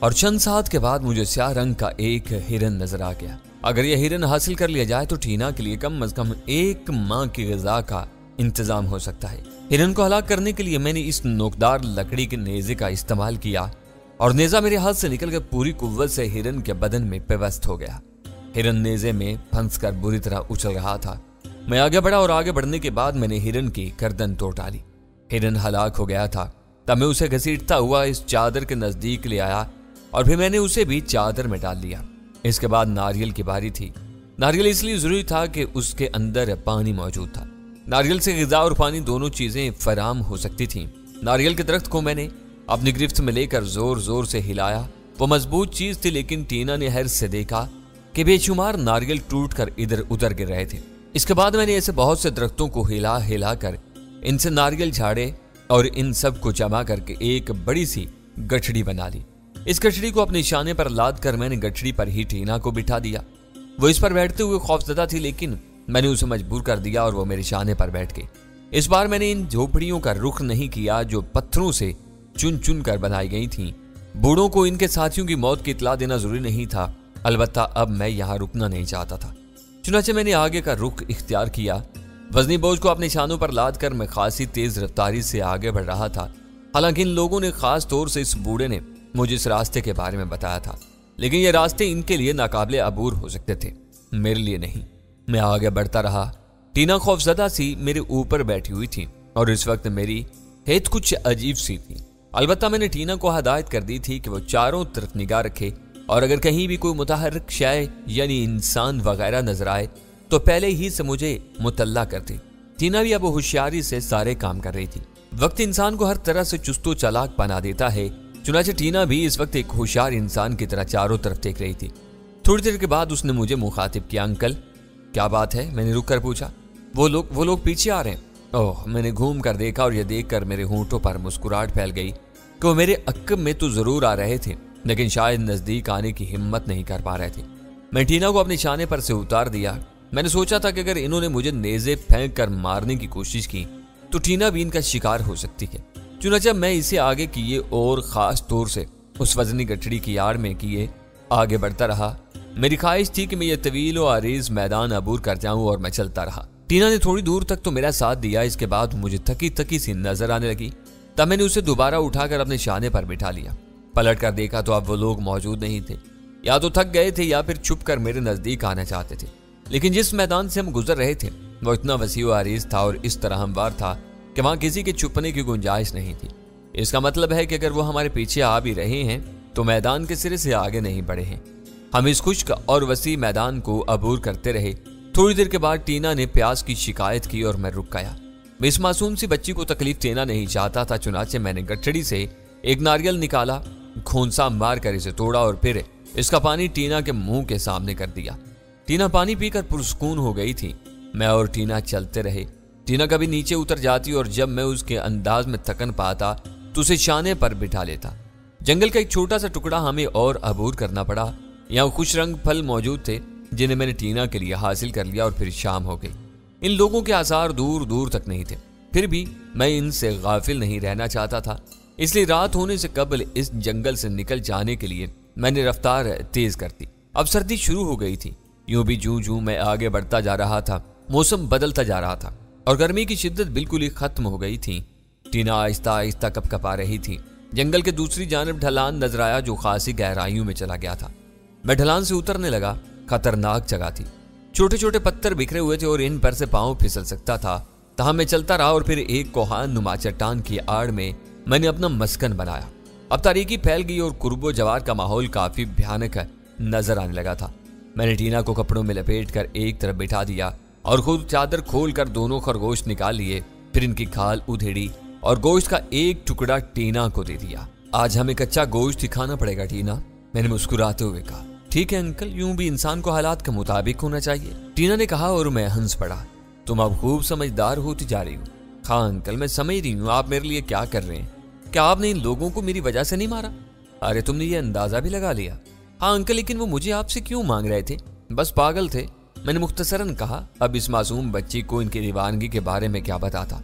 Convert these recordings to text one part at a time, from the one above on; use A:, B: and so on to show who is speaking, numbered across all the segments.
A: اور چند ساعت کے بعد مجھے سیاہ رنگ کا ایک ہرن نظر آ گیا۔ اگر یہ ہرن حاصل کر لیا جائے تو ٹینا کے لیے کم از کم 1 ماہ کی غذا کا انتظام ہو سکتا ہے۔ ہرن کو ہلاک کرنے کے لیے میں نے اس نوکدار لکڑی کے نیزے کا استعمال کیا اور نیزہ میرے ہاتھ سے نکل کر پوری قوت سے ہرن کے بدن میں پیوست ہو گیا۔ ہرن نیزے میں پھنس کر بری طرح اچھل رہا تھا۔ میں آگے بڑھا اور آگے بڑھنے کے بعد میں نے ہرن کی گردن توڑ ڈالی۔ ہرن ہلاک ہو گیا تھا۔ تب میں اسے گھسیٹتا ہوا اس چادر کے نزدیک لے آیا اور پھر میں نے اسے بھی چادر میں ڈال لیا۔ اس کے بعد ناریل کی باری تھی۔ ناریل اس لیے ضروری تھا کہ اس کے اندر پانی موجود تھا۔ ناریل سے غذا اور پانی دونوں چیزیں فراہم ہو سکتی تھیں۔ ناریل کے درخت کو میں نے اپنی گرفت میں لے کر زور زور سے ہلایا۔ وہ مضبوط چیز تھی، لیکن ٹینا نے حیرت سے دیکھا کہ بے شمار ناریل ٹوٹ کر ادھر ادھر گر رہے تھے۔ اس کے بعد میں نے ایسے بہت سے درختوں کو ہلا ہلا کر ان سے ناریل جھاڑے اور ان سب کو جمع کر کے ایک بڑی سی گٹھڑی بنا لی۔ اس گٹھڑی کو اپنے شانے پر لاد کر میں نے گٹھڑی پر ہی ٹینا کو بٹھا دیا۔ وہ اس پر بیٹھتے ہوئے خوفزدہ تھی، لیکن میں نے اسے مجبور کر دیا اور وہ میرے شانے پر بیٹھ گئی۔ اس بار میں نے ان جھوپڑیوں کا رخ نہیں کیا جو پتھروں سے چن چن کر بنائی گئی تھیں۔ بوڑھوں کو ان کے ساتھیوں کی موت کی اطلاع دینا ضروری نہیں تھا، البتہ اب میں یہاں رکنا نہیں چاہتا تھا۔ چنانچہ میں نے آگے کا رخ اختیار کیا۔ وزنی بوجھ کو اپنے شانوں پر لاد کر میں خاصی تیز رفتاری سے آگے بڑھ رہا تھا۔ حالانکہ ان لوگوں نے، خاص طور سے اس بوڑھے نے، مجھے اس راستے کے بارے میں بتایا تھا، لیکن یہ راستے ان کے لیے ناقابل عبور ہو سکتے تھے، میرے لیے نہیں۔ میں آگے بڑھتا رہا۔ ٹینا خوفزدہ سی میرے اوپر بیٹھی ہوئی تھی اور اس وقت میری حیثیت کچھ عجیب سی تھی۔ البتہ میں نے ٹینا کو ہدایت کر دی تھی کہ وہ چاروں طرف نگاہ رکھے اور اگر کہیں بھی کوئی متحرک شے یعنی انسان وغیرہ نظر آئے تو پہلے ہی سے مجھے مطلع کر دے۔ ٹینا بھی اب ہوشیاری سے سارے کام کر رہی تھی۔ وقت انسان کو ہر طرح سے چست و چالاک بنا دیتا ہے، چنانچہ ٹینا بھی اس وقت ایک ہوشیار انسان کی طرح چاروں طرف دیکھ رہی تھی۔ تھوڑی دیر کے بعد اس نے مجھے مخاطب کیا۔ انکل، کیا بات ہے؟ میں نے رک کر پوچھا۔ وہ لوگ پیچھے آ رہے ہیں۔ اوہ، میں نے گھوم کر دیکھا اور یہ دیکھ کر میرے ہونٹوں پر مسکراہٹ پھیل گئی کہ وہ میرے عقب میں تو ضرور آ رہے تھے، لیکن شاید نزدیک آنے کی ہمت نہیں کر پا رہے تھے۔ میں ٹینا کو اپنے شانے پر سے اتار دیا۔ میں نے سوچا تھا کہ اگر انہوں نے مجھے نیزے پھینک کر مارنے کی کوشش کی تو ٹینا بھی ان کا شکار ہو سکتی ہے۔ چنانچہ میں اسے آگے کیے اور خاص طور سے اس وزنی گٹھڑی کی آڑ میں کیے آگے بڑھتا رہا۔ میری خواہش تھی کہ میں یہ طویل و عریض میدان عبور کر جاؤں اور میں چلتا رہا۔ ٹینا نے تھوڑی دور تک تو میرا ساتھ دیا۔ اس کے بعد مجھے تھکی تھکی سی نظر آنے لگی۔ تب میں نے اسے دوبارہ اٹھا کر اپنے شانے پر بٹھا لیا۔ پلٹ کر دیکھا تو اب وہ لوگ موجود نہیں تھے۔ یا تو تھک گئے تھے یا پھر چھپ کر میرے نزدیک آنا چاہتے تھے، لیکن جس میدان سے ہم گزر رہے تھے وہ اتنا وسیع و عریض تھا اور اس طرح ہموار تھا کہ وہاں کسی کے چھپنے کی گنجائش نہیں تھی۔ اس کا مطلب ہے کہ اگر وہ ہمارے پیچھے آ بھی رہے ہیں تو میدان کے سرے سے آگے نہیں بڑھے ہیں۔ ہم اس خشک اور وسیع میدان کو عبور کرتے رہے۔ تھوڑی دیر کے بعد ٹینا نے پیاس کی شکایت کی اور میں رک گیا۔ میں اس معصوم سی بچی کو تکلیف دینا نہیں چاہتا تھا، چنانچہ میں نے گٹھڑی سے ایک ناریل نکالا، کھونسا مار کر اسے توڑا اور پھر اس کا پانی ٹینا کے منہ کے سامنے کر دیا۔ ٹینا پانی پی کر پرسکون ہو گئی تھی۔ میں اور ٹینا چلتے رہے۔ ٹینا کبھی نیچے اتر جاتی اور جب میں اس کے انداز میں تھکن پاتا تو اسے شانے پر بٹھا لیتا۔ جنگل کا ایک چھوٹا سا ٹکڑا ہمیں اور عبور کرنا پڑا۔ یہاں خوش رنگ پھل موجود تھے جنہیں میں نے ٹینا کے لیے حاصل کر لیا اور پھر شام ہو گئی۔ ان لوگوں کے آثار دور دور تک نہیں تھے، پھر بھی میں ان سے غافل نہیں رہنا چاہتا تھا، اس لیے رات ہونے سے قبل اس جنگل سے نکل جانے کے لیے میں نے رفتار تیز کر دی۔ اب سردی شروع ہو گئی تھی۔ یوں بھی جوں میں آگے بڑھتا جا رہا تھا، موسم بدلتا جا رہا تھا اور گرمی کی شدت بالکل ہی ختم ہو گئی تھی۔ ٹینا آہستہ آہستہ کپکپا رہی تھی۔ جنگل کے دوسری جانب ڈھلان نظر آیا جو خاصی گہرائیوں میں چلا گیا تھا۔ میں ڈھلان سے اترنے لگا۔ خطرناک جگہ تھی، چھوٹے چھوٹے پتھر بکھرے ہوئے تھے اور ان پر سے پاؤں پھسل سکتا تھا۔ تاہم میں چلتا رہا اور پھر ایک کوہان نما چٹان کی آڑ میں نے اپنا مسکن بنایا۔ اب تاریکی پھیل گئی اور قرب و جوار کا ماحول کافی بھیانک نظر آنے لگا تھا۔ میں نے ٹینا کو کپڑوں میں لپیٹ کر ایک طرف بٹھا دیا اور خود چادر کھول کر دونوں خرگوش نکال لیے، پھر ان کی کھال ادھیڑی اور گوشت کا ایک ٹکڑا ٹینا کو دے دیا۔ آج ہمیں کچا گوشت ہی کھانا پڑے گا ٹینا، میں نے مسکراتے ہوئے کہا۔ ٹھیک ہے انکل، یوں بھی انسان کو حالات کے مطابق ہونا چاہیے، ٹینا نے کہا اور میں ہنس پڑا۔ تم اب خوب سمجھدار ہوتی جا رہی ہو۔ ہاں انکل، میں سمجھ رہی ہوں آپ میرے لیے کیا کر رہے ہیں۔ کیا آپ نے ان لوگوں کو میری وجہ سے نہیں مارا؟ ارے تم نے یہ اندازہ بھی لگا لیا۔ ہاں انکل، لیکن وہ مجھے آپ سے کیوں مانگ رہے تھے؟ بس پاگل تھے، میں نے مختصراً کہا۔ اب اس معصوم بچی کو ان کی دیوانگی کے بارے میں کیا بتاتا؟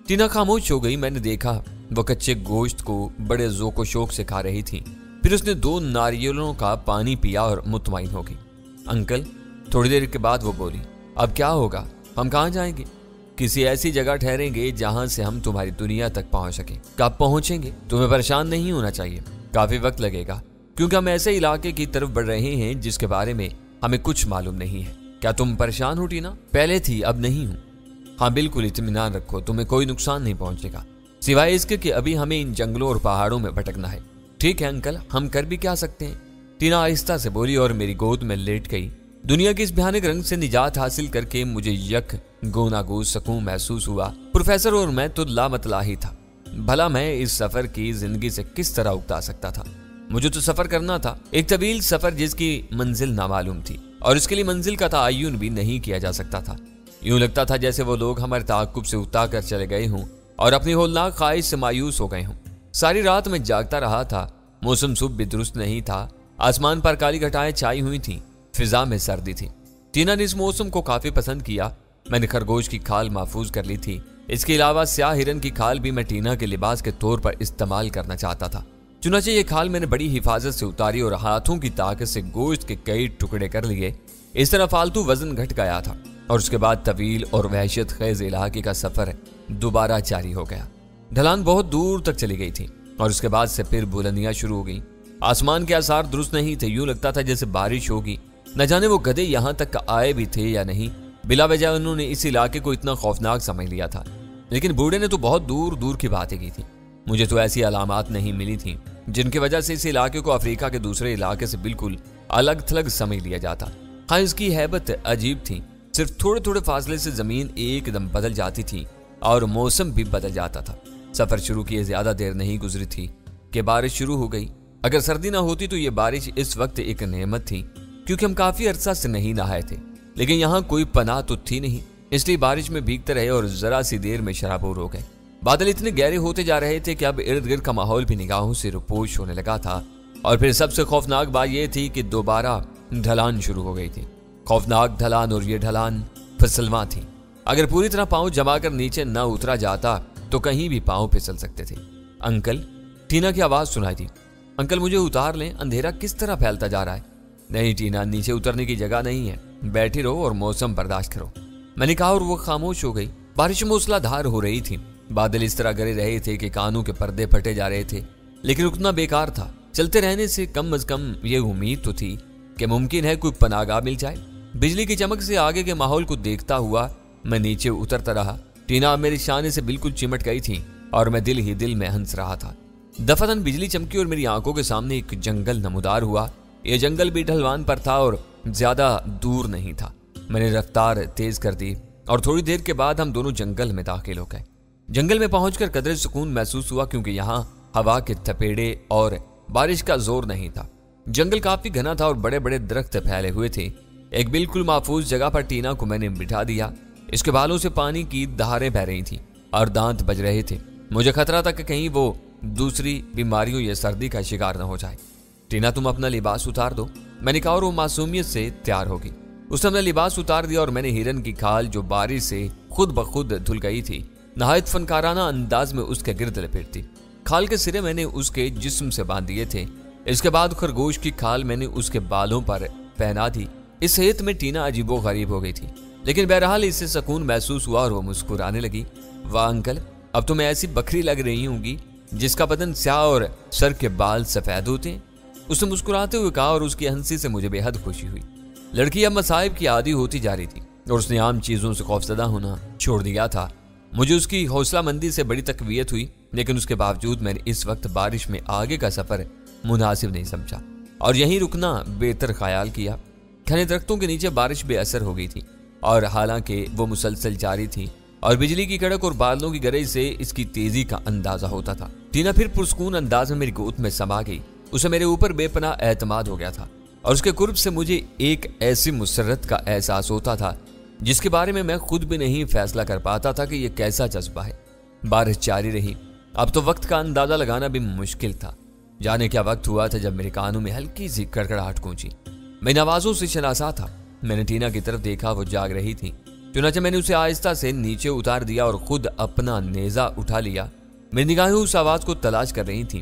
A: ٹینا خاموش ہو گئی۔ میں نے دیکھا وہ کچے گوشت کو بڑے ذوق و شوق سے کھا رہی تھی۔ پھر اس نے 2 ناریلوں کا پانی پیا اور مطمئن ہو گئی۔ انکل، تھوڑی دیر کے بعد وہ بولی، اب کیا ہوگا؟ ہم کہاں جائیں گے؟ کسی ایسی جگہ ٹھہریں گے جہاں سے ہم تمہاری دنیا تک پہنچ سکیں۔ کب پہنچیں گے؟ تمہیں پریشان نہیں ہونا چاہیے، کافی وقت لگے گا، کیونکہ ہم ایسے علاقے کی طرف بڑھ رہے ہیں جس کے بارے میں ہمیں کچھ معلوم نہیں ہے۔ کیا تم پریشان ہو ٹینا؟ پہلے تھی، اب نہیں ہوں۔ ہاں بالکل اطمینان رکھو، تمہیں کوئی نقصان نہیں پہنچے گا، سوائے اس کے کہ ابھی ہمیں ان جنگلوں اور پہاڑوں میں بھٹکنا ہے۔ ٹھیک ہے انکل، ہم کر بھی کیا سکتے ہیں؟ ٹینا آہستہ سے بولی اور میری گود میں لیٹ گئی۔ دنیا کے اس بھیانک رنگ سے نجات حاصل کر کے مجھے یک گوناگو سکون محسوس ہوا۔ پروفیسر اور میں تو لامطلع ہی تھا۔ بھلا میں اس سفر کی زندگی سے کس طرح اگتا سکتا تھا؟ مجھے تو سفر کرنا تھا، ایک طویل سفر جس کی منزل نامعلوم تھی، اور اس کے لیے منزل کا تعین بھی نہیں کیا جا سکتا تھا۔ یوں لگتا تھا جیسے وہ لوگ ہمارے تعاقب سے اکتا کر چلے گئے ہوں اور اپنی ہولناک خواہش سے مایوس ہو گئے ہوں۔ ساری رات میں جاگتا رہا تھا، موسم صبح بھی درست نہیں تھا، آسمان پر کالی گھٹائیں چھائی ہوئی تھیں، فضا میں سردی تھی۔ ٹینا نے اس موسم کو کافی پسند کیا۔ میں نے خرگوش کی کھال محفوظ کر لی تھی، اس کے علاوہ سیاہ ہرن کی کھال بھی میں ٹینا کے لباس کے طور پر استعمال کرنا چاہتا تھا۔ چنانچہ یہ کھال میں نے بڑی حفاظت سے اتاری اور ہاتھوں کی طاقت سے گوشت کے کئی ٹکڑے کر لیے۔ اس طرح فالتو وزن گھٹ گیا تھا، اور اس کے بعد طویل اور وحشت خیز علاقے کا سفر دوبارہ جاری ہو گیا۔ ڈھلان بہت دور تک چلی گئی تھی، اور اس کے بعد سے پھر بلندیاں شروع ہو گئیں۔ آسمان کے آثار درست نہیں تھے، یوں لگتا تھا جیسے بارش ہوگی۔ نہ جانے وہ گدھے یہاں تک آئے بھی تھے یا نہیں، بلا وجہ انہوں نے اس علاقے کو اتنا خوفناک سمجھ لیا تھا۔ لیکن بوڑھے نے تو بہت دور دور کی باتیں کی تھی، مجھے تو ایسی علامات نہیں ملی تھیں جن کی وجہ سے اس علاقے کو افریقہ کے دوسرے علاقے سے بالکل الگ تھلگ سمجھ لیا جاتا۔ ہاں، اس کی ہیبت عجیب تھی، صرف تھوڑے تھوڑے فاصلے سے زمین ایک دم بدل جاتی تھی اور موسم بھی بدل جاتا تھا۔ سفر شروع کیے زیادہ دیر نہیں گزری تھی کہ بارش شروع ہو گئی۔ اگر سردی نہ ہوتی تو یہ بارش اس وقت ایک نعمت تھی، کیونکہ ہم کافی عرصہ سے نہیں نہائے تھے، لیکن یہاں کوئی پناہ تو تھی نہیں، اس لیے بارش میں بھیگتے رہے اور ذرا سی دیر میں شرابور ہو گئے۔ بادل اتنے گہرے ہوتے جا رہے تھے کہ اب ارد گرد کا ماحول بھی نگاہوں سے روپوش ہونے لگا تھا، اور پھر سب سے خوفناک بات یہ تھی کہ دوبارہ ڈھلان شروع ہو گئی تھی۔ خوفناک ڈھلان، اور یہ ڈھلان پھسلواں تھی۔ اگر پوری طرح پاؤں جما کر نیچے نہ اترا جاتا تو کہیں بھی پاؤں پھسل سکتے تھے۔ انکل، ٹینا کی آواز سنائی دی۔ انکل مجھے اتار لیں، اندھیرا کس طرح پھیلتا جا رہا ہے۔ نہیں ٹینا، نیچے اترنے کی جگہ نہیں ہے، بیٹھی رہو اور موسم برداشت کرو، میں نے کہا، اور وہ خاموش ہو گئی۔ بارش موسلا دھار ہو رہی تھی، بادل اس طرح گرے رہے تھے کہ کانوں کے پردے پھٹے جا رہے تھے، لیکن رکنا بیکار تھا۔ چلتے رہنے سے کم از کم یہ امید تو تھی کہ ممکن ہے کوئی پناہ گاہ مل جائے۔ بجلی کی چمک سے آگے کے ماحول کو دیکھتا ہوا میں نیچے اترتا رہا۔ ٹینا میری شانے سے بالکل چمٹ گئی تھی اور میں دل ہی دل میں ہنس رہا تھا۔ دفعتاً بجلی چمکی اور میری آنکھوں کے سامنے ایک جنگل نمودار ہوا۔ یہ جنگل بھی ڈھلوان پر تھا اور زیادہ دور نہیں تھا۔ میں نے رفتار تیز کر دی اور تھوڑی دیر کے بعد ہم دونوں جنگل میں داخل ہو گئے۔ جنگل میں پہنچ کر قدرے سکون محسوس ہوا، کیونکہ یہاں ہوا کے تھپیڑے اور بارش کا زور نہیں تھا۔ جنگل کافی گھنا تھا اور بڑے بڑے درخت پھیلے ہوئے تھے۔ ایک بالکل محفوظ جگہ پر ٹینا کو میں نے بٹھا دیا۔ اس کے بالوں سے پانی کی دھاریں بہ رہی تھیں اور دانت بج رہے تھے۔ مجھے خطرہ تھا کہ کہیں وہ دوسری بیماریوں یا سردی کا شکار نہ ہو جائے۔ ٹینا تم اپنا لباس اتار دو، میں نے کہا، اور وہ معصومیت سے تیار ہوگی۔ اس نے اپنا لباس اتار دیا اور میں نے ہرن کی کھال جو بارش سے خود بخود دھل گئی تھی نہایت فنکارانہ انداز میں اس کے گرد لپیٹ دی۔ کھال کے سرے میں نے اس کے جسم سے باندھ دیے تھے۔ اس کے بعد خرگوش کی کھال میں نے اس کے بالوں پر پہنا دی۔ اس حیث میں ٹینا عجیب و غریب ہو گئی تھی، لیکن بہرحال اس سے سکون محسوس ہوا اور وہ مسکرانے لگی۔ واہ انکل، اب تو میں ایسی بکری لگ رہی ہوں گی جس کا بدن سیاہ اور سر کے بال سفید ہوتے ہیں۔ اس نے مسکراتے ہوئے کہا اور اس کی ہنسی سے مجھے بے حد خوشی ہوئی۔ لڑکی اب مصائب کی عادی ہوتی جا رہی تھی اور اس نے عام چیزوں سے خوفزدہ ہونا چھوڑ دیا تھا۔ مجھے اس کی حوصلہ مندی سے بڑی تقویت ہوئی، لیکن اس کے باوجود میں نے اس وقت بارش میں آگے کا سفر مناسب نہیں سمجھا اور یہیں رکنا بہتر خیال کیا۔ گھنے درختوں کے نیچے بارش بے اثر ہو گئی تھی، اور حالانکہ وہ مسلسل جاری تھی اور بجلی کی کڑک اور بادلوں کی گرج سے اس کی تیزی کا اندازہ ہوتا تھا۔ ٹینا پھر پرسکون انداز میں میری گود میں سما گئی۔ اسے میرے اوپر بے پناہ اعتماد ہو گیا تھا، اور اس کے قرب سے مجھے ایک ایسی مسرت کا احساس ہوتا تھا جس کے بارے میں خود بھی نہیں فیصلہ کر پاتا تھا کہ یہ کیسا جذبہ ہے۔ بارش جاری رہی۔ اب تو وقت کا اندازہ لگانا بھی مشکل تھا۔ جانے کیا وقت ہوا تھا جب میرے کانوں میں ہلکی سی کڑکڑاہٹ گونجی۔ میں آوازوں سے شناسا تھا۔ میں نے ٹینا کی طرف دیکھا، وہ جاگ رہی تھی۔ چنانچہ میں نے اسے آہستہ سے نیچے اتار دیا اور خود اپنا نیزہ اٹھا لیا۔ میری نگاہیں اس آواز کو تلاش کر رہی تھیں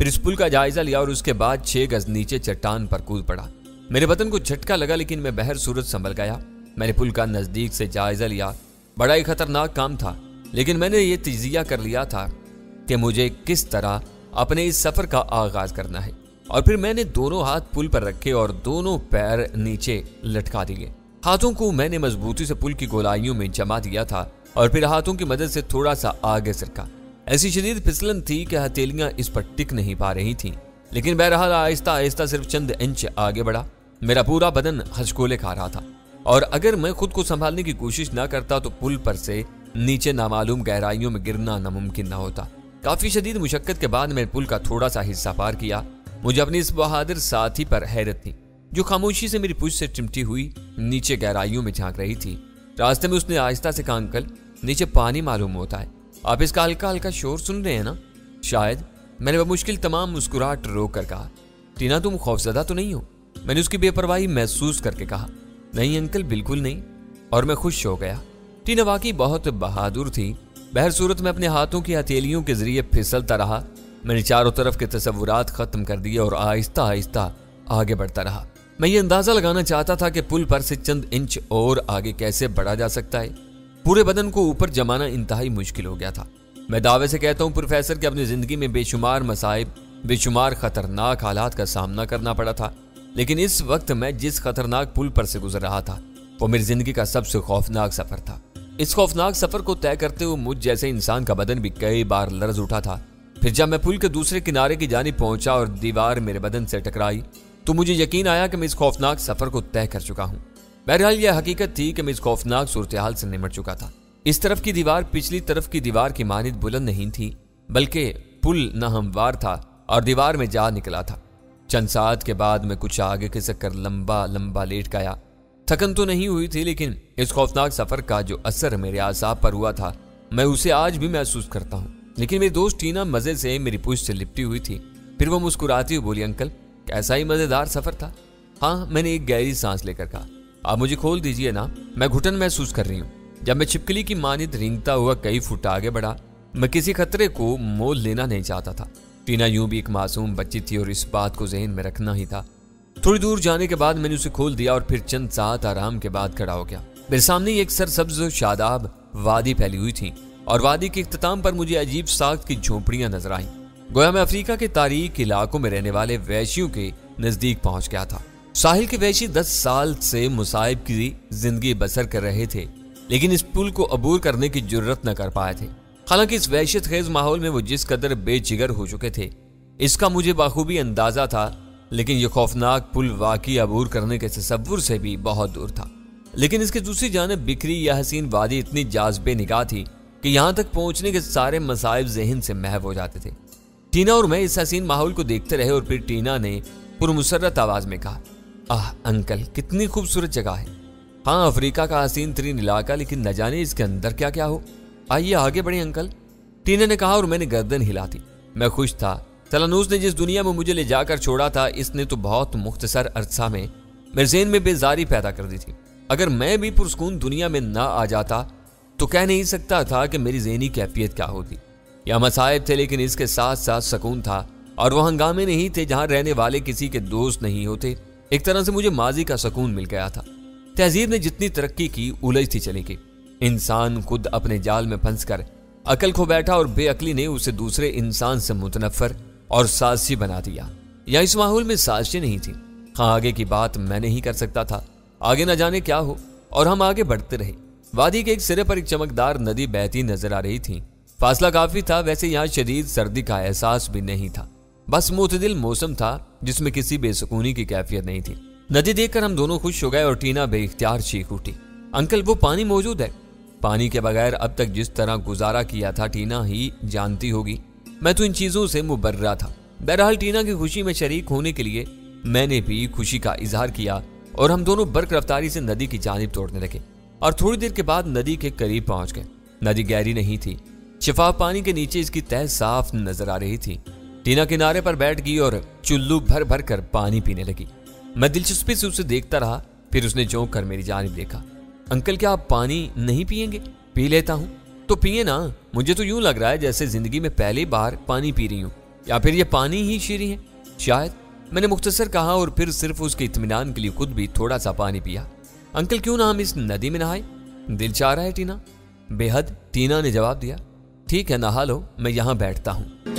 A: پھر اس پل کا جائزہ لیا اور اس کے بعد 6 گز نیچے چٹان پر کود پڑا۔ میرے بدن کو جھٹکا لگا لیکن میں بہر صورت سنبھل گیا۔ میں نے پل کا نزدیک سے جائزہ لیا۔ بڑا ہی خطرناک کام تھا، لیکن میں نے یہ تجزیہ کر لیا تھا کہ مجھے کس طرح اپنے اس سفر کا آغاز کرنا ہے، اور پھر میں نے دونوں ہاتھ پل پر رکھے اور دونوں پیر نیچے لٹکا دیے۔ ہاتھوں کو میں نے مضبوطی سے پل کی گولائیوں میں جما دیا تھا اور پھر ہاتھوں کی مدد سے تھوڑا سا آگے سرکا۔ ایسی شدید پھسلن تھی کہ ہتھیلیاں اس پر ٹک نہیں پا رہی تھیں، لیکن بہرحال آہستہ آہستہ صرف چند انچ آگے بڑھا۔ میرا پورا بدن ہچکولے کھا رہا تھا، اور اگر میں خود کو سنبھالنے کی کوشش نہ کرتا تو پل پر سے نیچے نامعلوم گہرائیوں میں گرنا ناممکن نہ ہوتا۔ کافی شدید مشقت کے بعد میں پل کا تھوڑا سا حصہ پار کیا۔ مجھے اپنی اس بہادر ساتھی پر حیرت تھی، جو خاموشی سے میری پشت سے چمٹی ہوئی نیچے گہرائیوں میں جھانک رہی تھی۔ راستے میں اس نے آہستہ سے کہا، انکل نیچے پانی معلوم ہوتا ہے، آپ اس کا ہلکا ہلکا شور سن رہے ہیں نا؟ شاید۔ میں نے بمشکل تمام مسکراہٹ روک کر کہا، ٹینا تم خوفزدہ تو نہیں ہو؟ میں نے اس کی بے پرواہی محسوس کر کے کہا، نہیں انکل بالکل نہیں، اور میں خوش ہو گیا۔ ٹینا واقعی بہت بہادر تھی۔ بہر صورت میں اپنے ہاتھوں کی ہتھیلیوں کے ذریعے پھسلتا رہا۔ میں نے چاروں طرف کے تصورات ختم کر دیے اور آہستہ آہستہ آگے بڑھتا رہا۔ میں یہ اندازہ لگانا چاہتا تھا کہ پل پر سے چند انچ اور آگے کیسے بڑھا جا سکتا ہے۔ پورے بدن کو اوپر جمانا انتہائی مشکل ہو گیا تھا۔ میں دعوے سے کہتا ہوں پروفیسر کہ اپنی زندگی میں بے شمار مصائب، بے شمار خطرناک حالات کا سامنا کرنا پڑا تھا، لیکن اس وقت میں جس خطرناک پل پر سے گزر رہا تھا وہ میری زندگی کا سب سے خوفناک سفر تھا۔ اس خوفناک سفر کو طے کرتے ہوئے مجھ جیسے انسان کا بدن بھی کئی بار لرز اٹھا تھا۔ پھر جب میں پل کے دوسرے کنارے کی جانب پہنچا اور دیوار میرے بدن سے ٹکرائی تو مجھے یقین آیا کہ میں اس خوفناک سفر کو طے کر چکا ہوں۔ بہرحال یہ حقیقت تھی کہ میں اس خوفناک صورتحال سے نمٹ چکا تھا۔ اس طرف کی دیوار پچھلی طرف کی دیوار کی مانند بلند نہیں تھی، بلکہ پل ناہموار تھا اور دیوار میں جا نکلا تھا۔ چند ساعت کے بعد میں کچھ آگے کھسک کر لمبا لمبا لیٹ گیا۔ تھکن تو نہیں ہوئی تھی، لیکن اس خوفناک سفر کا جو اثر میرے اعصاب پر ہوا تھا میں اسے آج بھی محسوس کرتا ہوں۔ لیکن میری دوست ٹینا مزے سے میری پشت سے لپٹی ہوئی تھی۔ پھر وہ مسکراتی ہوئی بولی، انکل کیسا ہی مزیدار سفر تھا؟ ہاں، میں نے ایک گہری سانس لے کر کہا، آپ مجھے کھول دیجئے نا، میں گھٹن محسوس کر رہی ہوں۔ جب میں چھپکلی کی مانند رینگتا ہوا کئی فٹ آگے بڑھا، میں کسی خطرے کو مول لینا نہیں چاہتا تھا۔ ٹینا یوں بھی ایک معصوم بچی تھی اور اس بات کو ذہن میں رکھنا ہی تھا۔ تھوڑی دور جانے کے بعد میں نے اسے کھول دیا اور پھر چند ساعت آرام کے بعد کھڑا ہو گیا۔ میرے سامنے ایک سرسبز و شاداب وادی پھیلی ہوئی تھی اور وادی کے اختتام پر مجھے عجیب ساخت کی جھونپڑیاں نظر آئیں، گویا میں افریقہ کے تاریک علاقوں میں رہنے والے وحشیوں کے نزدیک پہنچ گیا تھا۔ ساحل کے وحشی 10 سال سے مصائب کی زندگی بسر کر رہے تھے، لیکن اس پل کو عبور کرنے کی جرت نہ کر پائے تھے۔ حالانکہ اس وحشت خیز ماحول میں وہ جس قدر بے جگر ہو چکے تھے اس کا مجھے بخوبی اندازہ تھا، لیکن یہ خوفناک پل واقعی عبور کرنے کے تصور سے بھی بہت دور تھا۔ لیکن اس کے دوسری جانب بکھری یہ حسین وادی اتنی جاذب نگاہ تھی کہ یہاں تک پہنچنے کے سارے مصائب ذہن سے محو ہو جاتے تھے۔ ٹینا اور میں اس حسین ماحول کو دیکھتے رہے اور پھر ٹینا نے پرمسرت آواز میں کہا، آہ انکل کتنی خوبصورت جگہ ہے۔ ہاں، افریقہ کا حسین ترین علاقہ، لیکن نہ جانے اس کے اندر کیا کیا ہو۔ آئیے آگے بڑھیں انکل، ٹینا نے کہا اور میں نے گردن ہلا دی۔ میں خوش تھا۔ تلانوس نے جس دنیا میں مجھے لے جا کر چھوڑا تھا اس نے تو بہت مختصر عرصہ میں میرے ذہن میں بیزاری پیدا کر دی تھی۔ اگر میں بھی پرسکون دنیا میں نہ آ جاتا تو کہہ نہیں سکتا تھا کہ میری ذہنی کیفیت کیا ہوتی۔ یا مصائب تھے لیکن اس کے ساتھ ساتھ سکون تھا، اور وہ ہنگامے نہیں تھے جہاں رہنے والے کسی کے دوست نہیں ہوتے۔ ایک طرح سے مجھے ماضی کا سکون مل گیا تھا۔ تہذیب نے جتنی ترقی کی الجھتی چلی گئی۔ انسان خود اپنے جال میں پھنس کر عقل کھو بیٹھا اور بے عقلی نے اسے دوسرے انسان سے متنفر اور سازشی بنا دیا۔ یا اس ماحول میں سازشیں نہیں تھی۔ ہاں، آگے کی بات میں نہیں کر سکتا تھا، آگے نہ جانے کیا ہو، اور ہم آگے بڑھتے رہے۔ وادی کے ایک سرے پر ایک چمکدار ندی بہتی نظر آ رہی تھی۔ فاصلہ کافی تھا، ویسے یہاں شدید سردی کا احساس بھی نہیں تھا، بس معتدل موسم تھا جس میں کسی بے سکونی کی کیفیت نہیں تھی۔ ندی دیکھ کر ہم دونوں خوش ہو گئے اور ٹینا بے اختیار چیخ اٹھی، انکل وہ پانی موجود ہے۔ پانی کے بغیر اب تک جس طرح گزارا کیا تھا ٹینا ہی جانتی ہوگی، میں تو ان چیزوں سے مبرہ تھا۔ بہرحال ٹینا کی خوشی میں شریک ہونے کے لیے میں نے بھی خوشی کا اظہار کیا اور ہم دونوں برق رفتاری سے ندی کی جانب توڑنے لگے اور تھوڑی دیر کے بعد ندی کے قریب پہنچ گئے۔ ندی گہری نہیں تھی، شفاف پانی کے نیچے اس کی تہہ صاف نظر آ رہی تھی۔ ٹینا کنارے پر بیٹھ گئی اور چلو بھر بھر کر پانی پینے لگی۔ میں دلچسپی سے اسے دیکھتا رہا، پھر اس نے چونک کر میری جانب دیکھا۔ انکل کیا آپ پانی نہیں پیئیں گے؟ پی لیتا ہوں۔ تو پیئے نا، مجھے تو یوں لگ رہا ہے جیسے زندگی میں پہلی بار پانی پی رہی ہوں۔ یا پھر یہ پانی ہی شیریں ہے؟ شاید، میں نے مختصر کہا اور پھر صرف اس کے اطمینان کے لیے خود بھی تھوڑا سا پانی پیا۔ انکل کیوں نہ ہم اس ندی میں نہائیں؟ دل چاہ رہا ہے ٹینا۔ بے حد، ٹینا نے جواب دیا۔ ٹھیک ہے، نہا لو، میں یہاں بیٹھتا ہوں۔